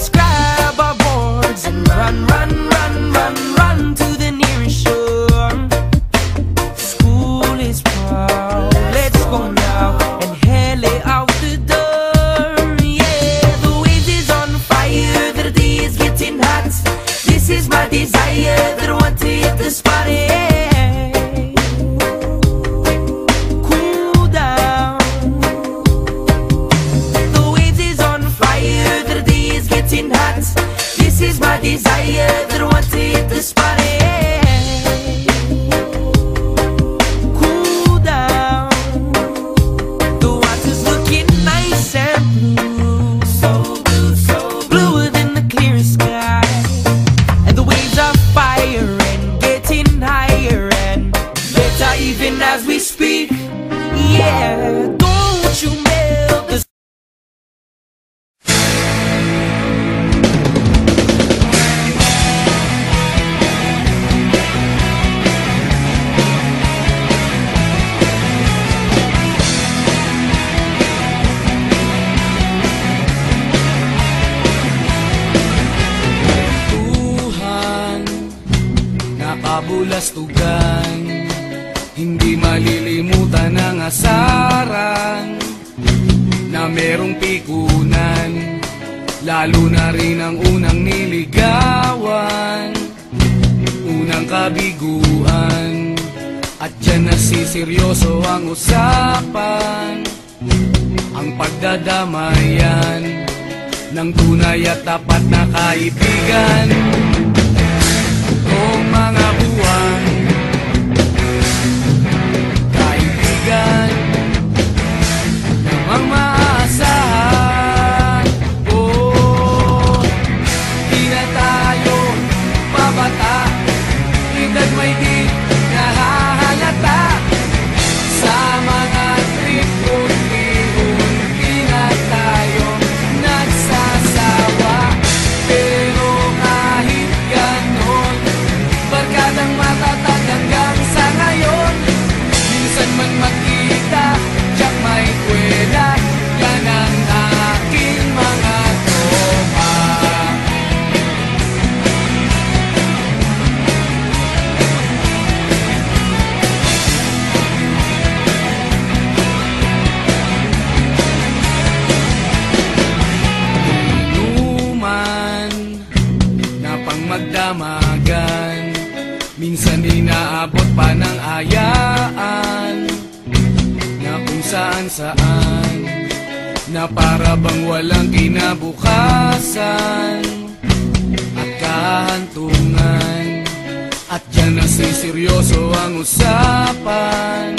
let's grab our boards and run, run, run, run, run to the nearest shore. School is proud, let's go now and hail it out the door. Yeah, the waves is on fire, the day is getting hot. This is my desire, that I want to hit the spot. Cool down. The waves is on fire, the day is getting hot. This is my desire, that I want to hit the spot. Cool down. The water's looking nice and blue, so blue, so bluer than the clearest sky. And the waves are fire and getting higher and better even as we speak. Yeah, don't you melt the kabulastugan, hindi malilimutan ang asaran na merong pikunan, lalo na rin ang unang niligawan, unang kabiguan, at dyan nasiseryoso ang usapan, ang pagdadamayan ng tunay at tapat na kaibigan. Kung mga buwan, kaibigan, namang maaasahan. Oh, di na tayo pabata, edad may di nahahalata. Sa mga trip unti-unti na tayo nagsasawa. Pero kahit ganon, barkadang matatag hanggang sa ngayon. Minsan man magkita, tiyak may kwela, yan ang aking mga tropa. Inuman na pang magdamagan, minsan inaabot pa ng ayaan, na kung saan-saan, na para bang walang kinabukasan at kahantungan. At dyan nasiseryoso ang usapan,